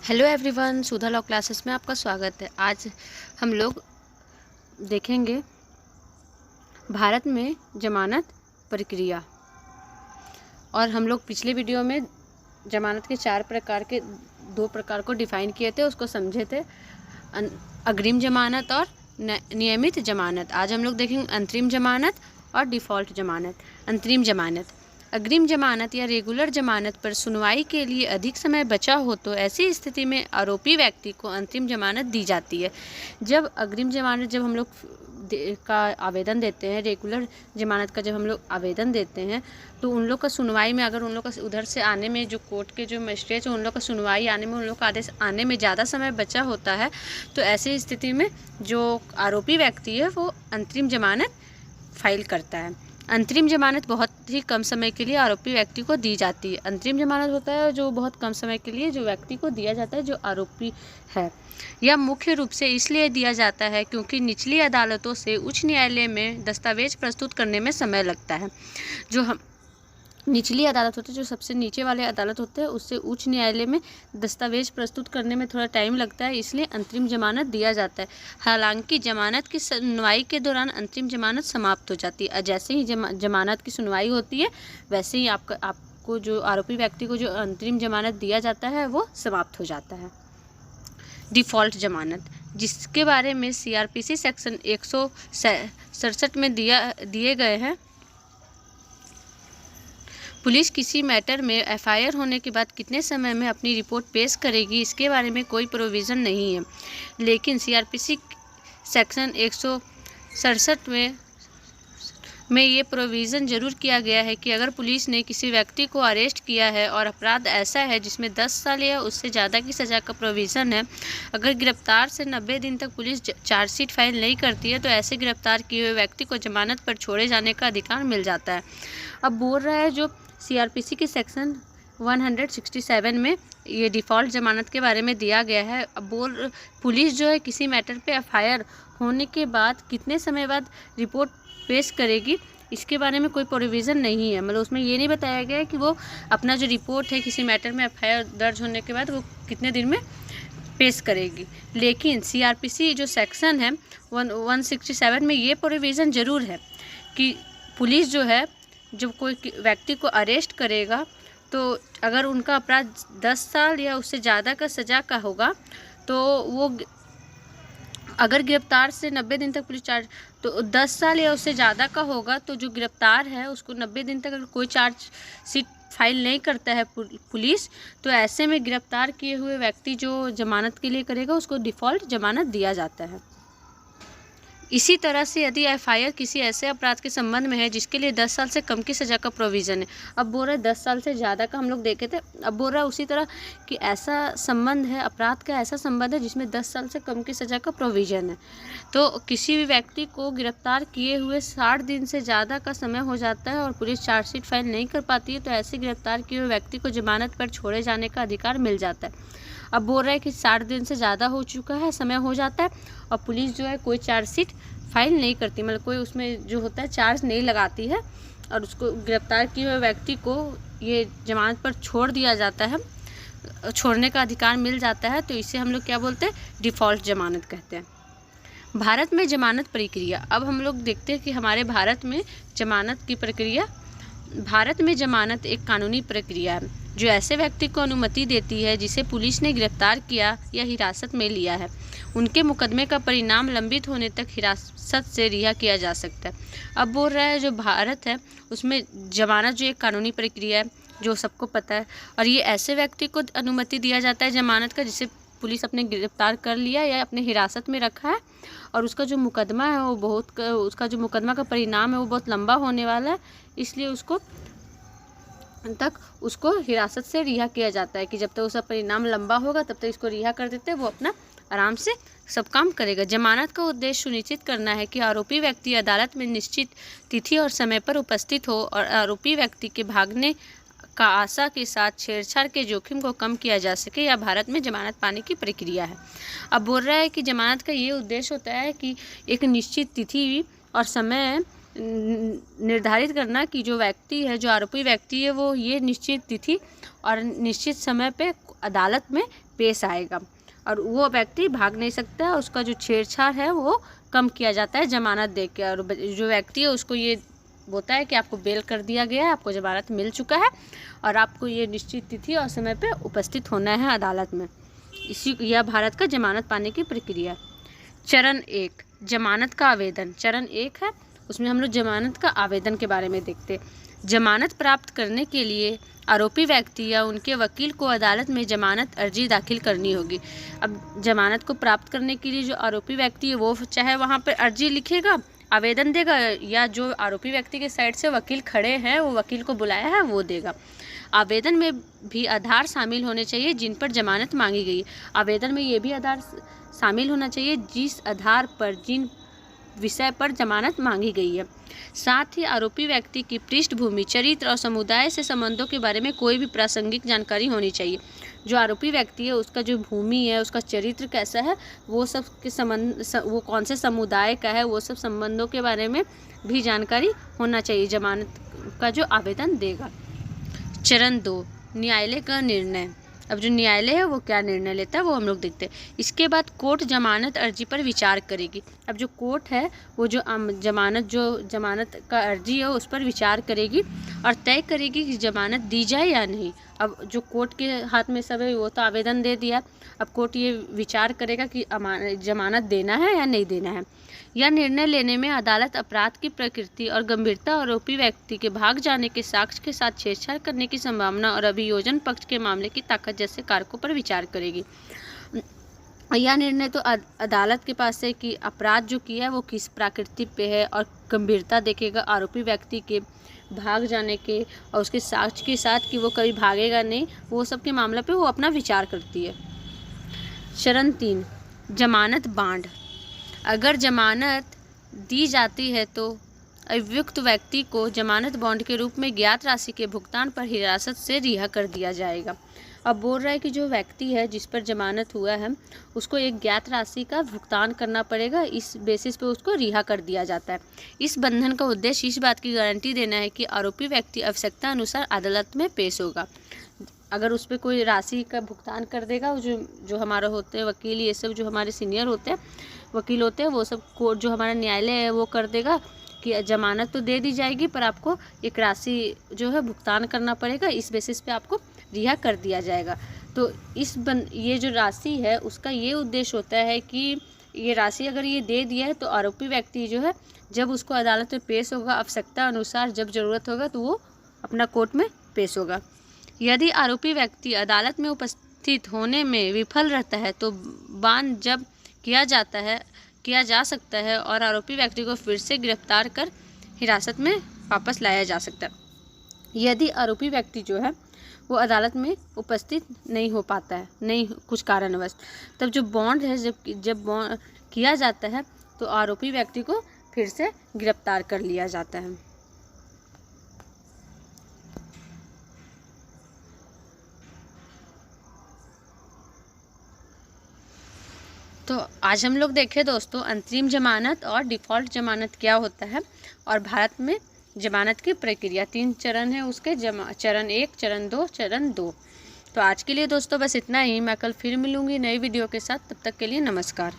Hello everyone, सुधा law classes में आपका स्वागत है। आज हम लोग देखेंगे भारत में जमानत प्रक्रिया। और हम लोग पिछले वीडियो में जमानत के दो प्रकार को डिफाइन किए थे, उसको समझे थे, अग्रिम जमानत और नियमित जमानत। आज हम लोग देखेंगे अंतरिम जमानत और डिफ़ॉल्ट जमानत। अंतरिम जमानत, अग्रिम जमानत या रेगुलर जमानत पर सुनवाई के लिए अधिक समय बचा हो तो ऐसी स्थिति में आरोपी व्यक्ति को अंतरिम जमानत दी जाती है। जब अग्रिम जमानत हम लोग का आवेदन देते हैं, रेगुलर जमानत का जब हम लोग आवेदन देते हैं तो उन लोग का सुनवाई में, अगर उन लोग का उधर से आने में, जो कोर्ट के जो मजिस्ट्रेट हैं उन लोग का सुनवाई आने में, उन लोग का आदेश आने में ज़्यादा समय बचा होता है, तो ऐसी स्थिति में जो आरोपी व्यक्ति है वो अंतरिम जमानत फाइल करता है। अंतरिम जमानत बहुत ही कम समय के लिए आरोपी व्यक्ति को दी जाती है। अंतरिम जमानत होता है जो बहुत कम समय के लिए जो व्यक्ति को दिया जाता है, जो आरोपी है। यह मुख्य रूप से इसलिए दिया जाता है क्योंकि निचली अदालतों से उच्च न्यायालय में दस्तावेज प्रस्तुत करने में समय लगता है। जो हम निचली अदालत होती है, जो सबसे नीचे वाले अदालत होते हैं, उससे उच्च न्यायालय में दस्तावेज प्रस्तुत करने में थोड़ा टाइम लगता है, इसलिए अंतरिम जमानत दिया जाता है। हालांकि जमानत की सुनवाई के दौरान अंतरिम जमानत समाप्त हो जाती है। जैसे ही जमानत की सुनवाई होती है वैसे ही आपको जो आरोपी व्यक्ति को जो अंतरिम जमानत दिया जाता है वो समाप्त हो जाता है। डिफ़ॉल्ट जमानत, जिसके बारे में CRPC सेक्शन 167 में दिए गए हैं। पुलिस किसी मैटर में FIR होने के बाद कितने समय में अपनी रिपोर्ट पेश करेगी, इसके बारे में कोई प्रोविज़न नहीं है, लेकिन CRPC सेक्शन 167 में ये प्रोविज़न ज़रूर किया गया है कि अगर पुलिस ने किसी व्यक्ति को अरेस्ट किया है और अपराध ऐसा है जिसमें 10 साल या उससे ज़्यादा की सज़ा का प्रोविज़न है, अगर गिरफ्तार से 90 दिन तक पुलिस चार्जशीट फाइल नहीं करती है तो ऐसे गिरफ्तार किए हुए व्यक्ति को जमानत पर छोड़े जाने का अधिकार मिल जाता है। अब बोल रहा है जो CRPC के सेक्शन 167 में ये डिफ़ॉल्ट जमानत के बारे में दिया गया है। अब पुलिस जो है किसी मैटर पे FIR होने के बाद कितने समय बाद रिपोर्ट पेश करेगी, इसके बारे में कोई प्रोविज़न नहीं है। मतलब उसमें ये नहीं बताया गया है कि वो अपना जो रिपोर्ट है किसी मैटर में FIR दर्ज होने के बाद वो कितने दिन में पेश करेगी। लेकिन CRPC जो सेक्शन है 167 में ये प्रोविज़न ज़रूर है कि पुलिस जो है जब कोई व्यक्ति को अरेस्ट करेगा तो अगर उनका अपराध 10 साल या उससे ज़्यादा का सज़ा का होगा तो वो, अगर गिरफ्तार से 90 दिन तक पुलिस चार्ज, तो 10 साल या उससे ज़्यादा का होगा तो जो गिरफ्तार है उसको 90 दिन तक अगर कोई चार्जशीट फाइल नहीं करता है पुलिस, तो ऐसे में गिरफ्तार किए हुए व्यक्ति जो जमानत के लिए करेगा उसको डिफ़ॉल्ट जमानत दिया जाता है। इसी तरह से यदि FIR किसी ऐसे अपराध के संबंध में है जिसके लिए 10 साल से कम की सज़ा का प्रोविज़न है, अब बोल रहा है 10 साल से ज़्यादा का हम लोग देखे थे, अब बोल रहा है उसी तरह कि ऐसा संबंध है, अपराध का ऐसा संबंध है जिसमें 10 साल से कम की सज़ा का प्रोविज़न है, तो किसी भी व्यक्ति को गिरफ्तार किए हुए 60 दिन से ज़्यादा का समय हो जाता है और पुलिस चार्जशीट फाइल नहीं कर पाती है, तो ऐसे गिरफ्तार किए हुए व्यक्ति को जमानत पर छोड़े जाने का अधिकार मिल जाता है। अब बोल रहा है कि 60 दिन से ज़्यादा हो चुका है, समय हो जाता है और पुलिस जो है कोई चार्जशीट फाइल नहीं करती, मतलब कोई उसमें जो होता है चार्ज नहीं लगाती है और उसको गिरफ्तार किए हुए व्यक्ति को ये जमानत पर छोड़ दिया जाता है, छोड़ने का अधिकार मिल जाता है, तो इसे हम लोग क्या बोलते हैं, डिफ़ॉल्ट जमानत कहते हैं। भारत में जमानत प्रक्रिया, अब हम लोग देखते हैं कि हमारे भारत में जमानत की प्रक्रिया, भारत में जमानत एक कानूनी प्रक्रिया है जो ऐसे व्यक्ति को अनुमति देती है जिसे पुलिस ने गिरफ्तार किया या हिरासत में लिया है, उनके मुकदमे का परिणाम लंबित होने तक हिरासत से रिहा किया जा सकता है। अब बोल रहा है जो भारत है उसमें जमानत जो एक कानूनी प्रक्रिया है जो सबको पता है, और ये ऐसे व्यक्ति को अनुमति दिया जाता है जमानत का जिसे पुलिस अपने गिरफ्तार कर लिया या अपने हिरासत में रखा है, और उसका जो मुकदमा है वो उसका जो मुकदमा का परिणाम है वो बहुत लंबा होने वाला है, इसलिए उसको हिरासत से रिहा किया जाता है कि जब तक उसका परिणाम लंबा होगा तब तक इसको रिहा कर देते हैं, वो अपना आराम से सब काम करेगा। जमानत का उद्देश्य सुनिश्चित करना है कि आरोपी व्यक्ति अदालत में निश्चित तिथि और समय पर उपस्थित हो और आरोपी व्यक्ति के भागने का आशा के साथ छेड़छाड़ के जोखिम को कम किया जा सके, या भारत में जमानत पाने की प्रक्रिया है। अब बोल रहा है कि जमानत का ये उद्देश्य होता है कि एक निश्चित तिथि और समय निर्धारित करना कि जो व्यक्ति है, जो आरोपी व्यक्ति है, वो ये निश्चित तिथि और निश्चित समय पे अदालत में पेश आएगा और वो व्यक्ति भाग नहीं सकता है। उसका जो छेड़छाड़ है वो कम किया जाता है जमानत दे के, और जो व्यक्ति है उसको ये होता है कि आपको बेल कर दिया गया है, आपको जमानत मिल चुका है और आपको ये निश्चित तिथि और समय पे उपस्थित होना है अदालत में। यह भारत का जमानत पाने की प्रक्रिया। चरण 1 जमानत का आवेदन। चरण 1 है, उसमें हम लोग जमानत का आवेदन के बारे में देखते हैं। जमानत प्राप्त करने के लिए आरोपी व्यक्ति या उनके वकील को अदालत में जमानत अर्जी दाखिल करनी होगी। अब जमानत को प्राप्त करने के लिए जो आरोपी व्यक्ति है वो चाहे वहाँ पर अर्जी लिखेगा, आवेदन देगा, या जो आरोपी व्यक्ति के साइड से वकील खड़े हैं वो वकील को बुलाया है वो देगा। आवेदन में भी आधार शामिल होने चाहिए जिन पर जमानत मांगी गई है। आवेदन में ये भी आधार शामिल होना चाहिए जिस आधार पर, जिन विषय पर जमानत मांगी गई है। साथ ही आरोपी व्यक्ति की पृष्ठभूमि, चरित्र और समुदाय से संबंधों के बारे में कोई भी प्रासंगिक जानकारी होनी चाहिए। जो आरोपी व्यक्ति है उसका जो भूमि है, उसका चरित्र कैसा है, वो सब के संबंध, वो कौन से समुदाय का है, वो सब संबंधों के बारे में भी जानकारी होना चाहिए जमानत का जो आवेदन देगा। चरण 2 न्यायालय का निर्णय। अब जो न्यायालय है वो क्या निर्णय लेता है वो हम लोग देखते हैं। इसके बाद कोर्ट जमानत अर्जी पर विचार करेगी। अब जो कोर्ट है वो जो जमानत का अर्जी है उस पर विचार करेगी और तय करेगी कि जमानत दी जाए या नहीं। अब जो कोर्ट के हाथ में सब है, वो तो आवेदन दे दिया, अब कोर्ट ये विचार करेगा कि जमानत देना है या नहीं देना है। यह निर्णय लेने में अदालत अपराध की प्रकृति और गंभीरता, आरोपी व्यक्ति के भाग जाने के साक्ष्य के साथ छेड़छाड़ करने की संभावना और अभियोजन पक्ष के मामले की ताकत जैसे कारकों पर विचार करेगी। यह निर्णय तो अदालत के पास है कि अपराध जो किया है वो किस प्रकृति पे है, और गंभीरता देखेगा आरोपी व्यक्ति के भाग जाने के और उसके साक्ष्य के साथ कि वो कभी भागेगा नहीं, वो सब के मामले पे वो अपना विचार करती है। चरण 3 जमानत बांड। अगर जमानत दी जाती है तो अभियुक्त व्यक्ति को जमानत बॉन्ड के रूप में ज्ञात राशि के भुगतान पर हिरासत से रिहा कर दिया जाएगा। अब बोल रहा है कि जो व्यक्ति है जिस पर जमानत हुआ है उसको एक ज्ञात राशि का भुगतान करना पड़ेगा, इस बेसिस पे उसको रिहा कर दिया जाता है। इस बंधन का उद्देश्य इस बात की गारंटी देना है कि आरोपी व्यक्ति आवश्यकता अनुसार अदालत में पेश होगा। अगर उस पर कोई राशि का भुगतान कर देगा, जो हमारा होते हैं वकील, ये सब जो हमारे सीनियर होते हैं वकील होते हैं, वो सब कोर्ट जो हमारा न्यायालय है वो कर देगा कि जमानत तो दे दी जाएगी पर आपको एक राशि जो है भुगतान करना पड़ेगा, इस बेसिस पे आपको रिहा कर दिया जाएगा। तो ये जो राशि है उसका ये उद्देश्य होता है कि ये राशि अगर ये दे दिया है तो आरोपी व्यक्ति जो है जब उसको अदालत में पेश होगा, आवश्यकता अनुसार जब ज़रूरत होगा तो वो अपना कोर्ट में पेश होगा। यदि आरोपी व्यक्ति अदालत में उपस्थित होने में विफल रहता है तो बांध जब किया जा सकता है और आरोपी व्यक्ति को फिर से गिरफ्तार कर हिरासत में वापस लाया जा सकता है। यदि आरोपी व्यक्ति जो है वो अदालत में उपस्थित नहीं हो पाता है, नहीं कुछ कारणवश, तब जो बॉन्ड है जब बॉन्ड किया जाता है तो आरोपी व्यक्ति को फिर से गिरफ्तार कर लिया जाता है। तो आज हम लोग देखे दोस्तों अंतरिम जमानत और डिफ़ॉल्ट जमानत क्या होता है और भारत में जमानत की प्रक्रिया। 3 चरण है उसके, चरण 1, चरण 2, चरण 2। तो आज के लिए दोस्तों बस इतना ही। मैं कल फिर मिलूँगी नई वीडियो के साथ, तब तक के लिए नमस्कार।